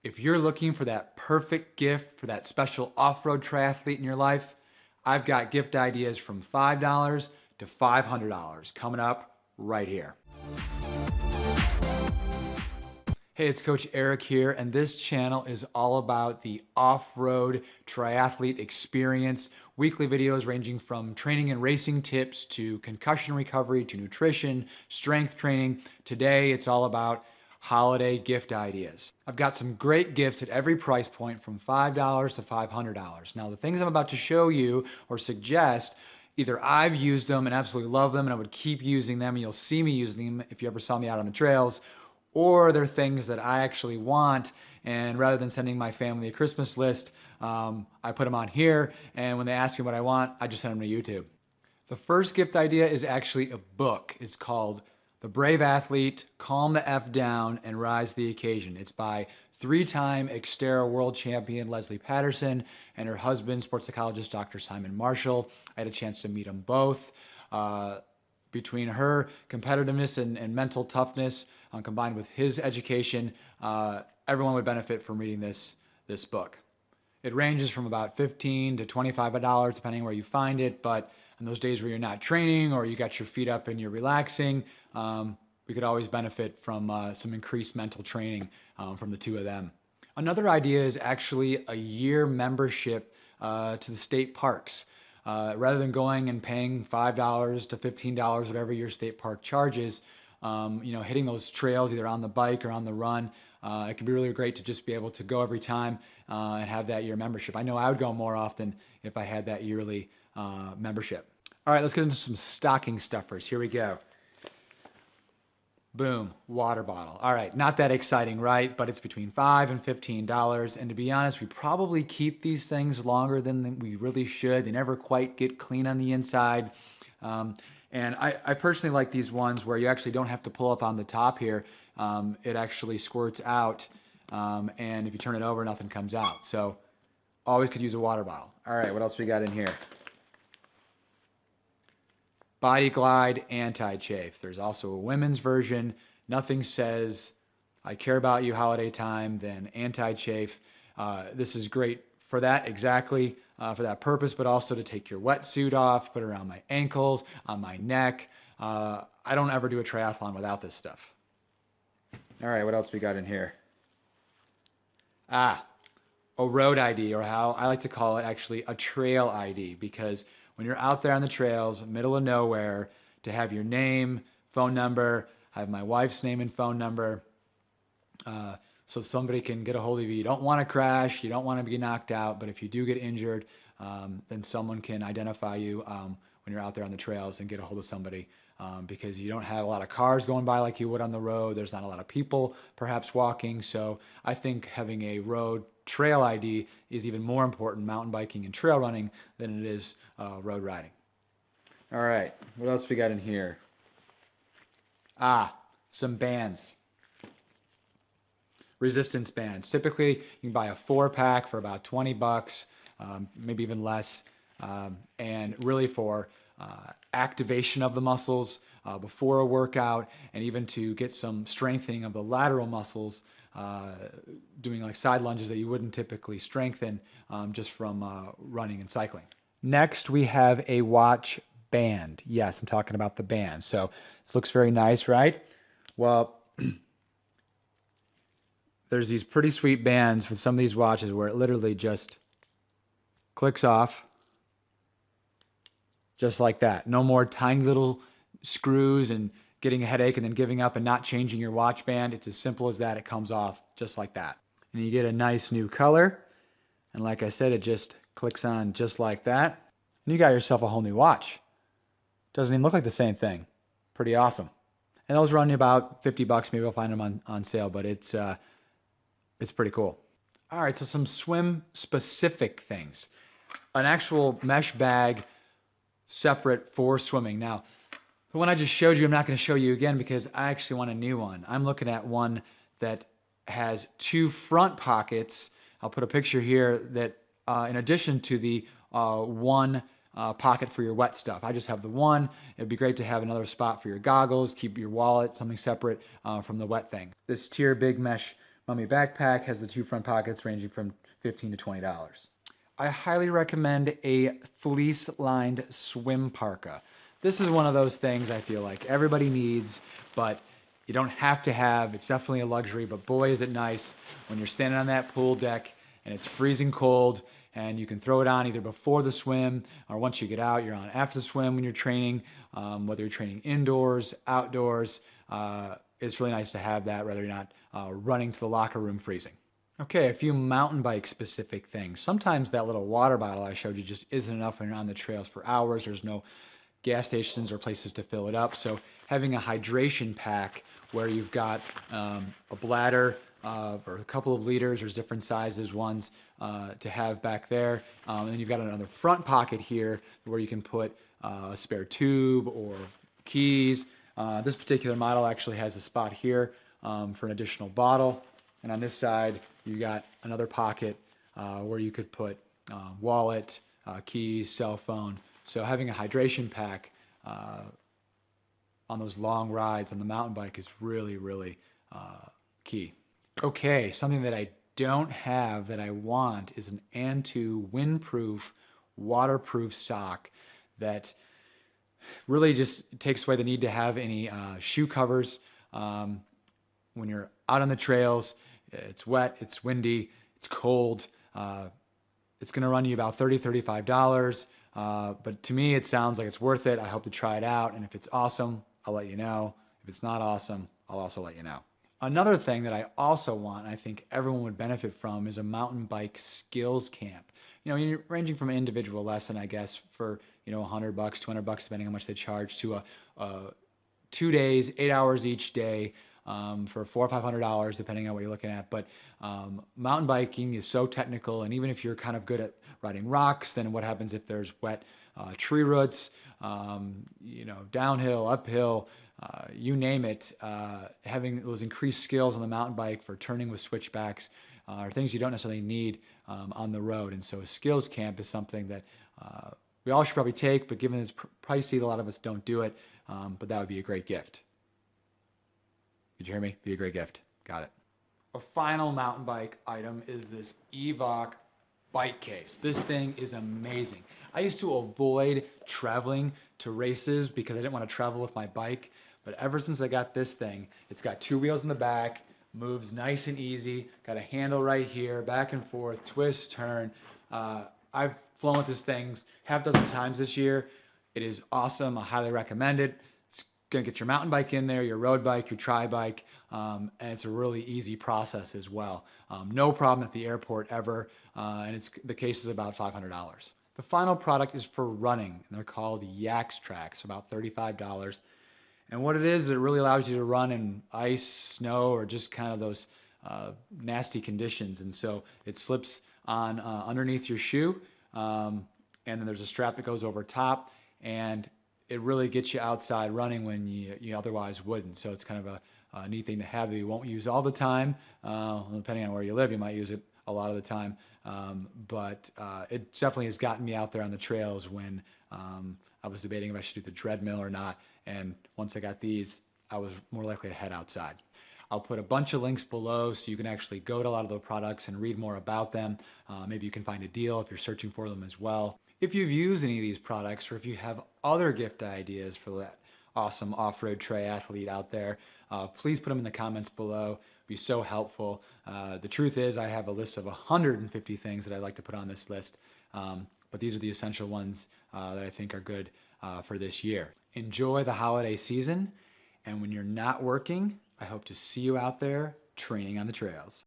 If you're looking for that perfect gift for that special off-road triathlete in your life, I've got gift ideas from $5 to $500 coming up right here. Hey, it's Coach Eric here, and this channel is all about the off-road triathlete experience. Weekly videos ranging from training and racing tips to concussion recovery to nutrition, strength training. Today, it's all about holiday gift ideas. I've got some great gifts at every price point from $5 to $500. Now, the things I'm about to show you or suggest, either I've used them and absolutely love them and I would keep using them, and you'll see me using them if you ever saw me out on the trails, or they're things that I actually want, and rather than sending my family a Christmas list, I put them on here, and when they ask me what I want, I just send them to YouTube. The first gift idea is actually a book. It's called The Brave Athlete, Calm the F Down and Rise to the Occasion. It's by three-time Xterra world champion Leslie Patterson and her husband, sports psychologist Dr. Simon Marshall. I had a chance to meet them both. Between her competitiveness and mental toughness combined with his education, everyone would benefit from reading this book. It ranges from about $15 to $25 depending where you find it, but on those days where you're not training or you got your feet up and you're relaxing, we could always benefit from some increased mental training from the two of them. Another idea is actually a year membership to the state parks. Rather than going and paying $5 to $15, whatever your state park charges, hitting those trails either on the bike or on the run, it can be really great to just be able to go every time and have that year membership. I know I would go more often if I had that yearly membership. All right, let's get into some stocking stuffers. Here we go. Boom, water bottle. All right, not that exciting, right? But it's between $5 and $15. And to be honest, we probably keep these things longer than we really should. They never quite get clean on the inside. And I personally like these ones where you actually don't have to pull up on the top here. It actually squirts out. And if you turn it over, nothing comes out. So always could use a water bottle. All right, what else we got in here? Body Glide Anti-Chafe. There's also a women's version. Nothing says I care about you holiday time than anti-chafe. This is great for that, exactly for that purpose, but also to take your wetsuit off, put it around my ankles, on my neck. I don't ever do a triathlon without this stuff. All right, what else we got in here? A road ID, or how I like to call it actually a trail ID, because when you're out there on the trails, middle of nowhere, to have your name, phone number, I have my wife's name and phone number, so somebody can get a hold of you. You don't want to crash, you don't want to be knocked out, but if you do get injured, then someone can identify you when you're out there on the trails and get a hold of somebody, because you don't have a lot of cars going by like you would on the road. There's not a lot of people perhaps walking, so I think having a road trail ID is even more important mountain biking and trail running than it is road riding. All right, what else we got in here? Some bands. Resistance bands. Typically, you can buy a 4-pack for about 20 bucks, maybe even less, and really for activation of the muscles before a workout, and even to get some strengthening of the lateral muscles, doing like side lunges that you wouldn't typically strengthen just from running and cycling. Next, we have a watch band. Yes, I'm talking about the band. So this looks very nice, right? Well, there's these pretty sweet bands with some of these watches where it literally just clicks off just like that. No more tiny little screws and getting a headache and then giving up and not changing your watch band. It's as simple as that. It comes off just like that. And you get a nice new color. And like I said, it just clicks on just like that. And you got yourself a whole new watch. Doesn't even look like the same thing. Pretty awesome. And those run you about 50 bucks. Maybe I'll find them on sale, but it's pretty cool. All right, so some swim specific things. An actual mesh bag separate for swimming. Now, the one I just showed you, I'm not going to show you again because I actually want a new one. I'm looking at one that has 2 front pockets. I'll put a picture here that in addition to the one pocket for your wet stuff. I just have the one. It'd be great to have another spot for your goggles, keep your wallet, something separate from the wet thing. This Tier Big Mesh Mummy backpack has the 2 front pockets ranging from $15 to $20. I highly recommend a fleece-lined swim parka. This is one of those things I feel like everybody needs, but you don't have to have. It's definitely a luxury, but boy is it nice when you're standing on that pool deck and it's freezing cold and you can throw it on either before the swim or once you get out, you're on after the swim when you're training, whether you're training indoors, outdoors. It's really nice to have that rather than not running to the locker room freezing. Okay, a few mountain bike specific things. Sometimes that little water bottle I showed you just isn't enough when you're on the trails for hours. There's no gas stations or places to fill it up. So having a hydration pack where you've got a bladder or a couple of liters, there's different sizes ones to have back there. And then you've got another front pocket here where you can put a spare tube or keys. This particular model actually has a spot here for an additional bottle. And on this side, you got another pocket where you could put wallet, keys, cell phone. So having a hydration pack on those long rides on the mountain bike is really, really key. Okay, something that I don't have that I want is an Antu windproof, waterproof sock that really just takes away the need to have any shoe covers. When you're out on the trails, it's wet, it's windy, it's cold. It's going to run you about $30, $35. But to me, it sounds like it's worth it. I hope to try it out. And if it's awesome, I'll let you know. If it's not awesome, I'll also let you know. Another thing that I also want, and I think everyone would benefit from, is a mountain bike skills camp. You know, you're ranging from an individual lesson, I guess, for, $100, $200, depending on how much they charge, to a 2 days, 8 hours each day, for $400 or $500, depending on what you're looking at. But mountain biking is so technical, and even if you're kind of good at riding rocks, then what happens if there's wet tree roots, downhill, uphill, you name it. Having those increased skills on the mountain bike for turning with switchbacks are things you don't necessarily need on the road. And so a skills camp is something that we all should probably take, but given it's pricey, a lot of us don't do it. But that would be a great gift. Did you hear me? Be a great gift. Got it. A final mountain bike item is this EVOC bike case. This thing is amazing. I used to avoid traveling to races because I didn't want to travel with my bike. But ever since I got this thing, it's got 2 wheels in the back, moves nice and easy, got a handle right here, back and forth, twist, turn. I've flown with this thing half a dozen times this year. It is awesome. I highly recommend it. Going to get your mountain bike in there, your road bike, your tri bike, and it's a really easy process as well. No problem at the airport ever, and the case is about $500. The final product is for running, and they're called ewjtri, about $35. And what it is, it really allows you to run in ice, snow, or just kind of those nasty conditions. And so it slips on underneath your shoe, and then there's a strap that goes over top, and it really gets you outside running when you otherwise wouldn't. So it's kind of a neat thing to have that you won't use all the time. Depending on where you live, you might use it a lot of the time. But it definitely has gotten me out there on the trails when I was debating if I should do the treadmill or not. And once I got these, I was more likely to head outside. I'll put a bunch of links below so you can actually go to a lot of the products and read more about them. Maybe you can find a deal if you're searching for them as well. If you've used any of these products, or if you have other gift ideas for that awesome off-road triathlete out there, please put them in the comments below. It'd be so helpful. The truth is, I have a list of 150 things that I'd like to put on this list, but these are the essential ones that I think are good for this year. Enjoy the holiday season, and when you're not working, I hope to see you out there training on the trails.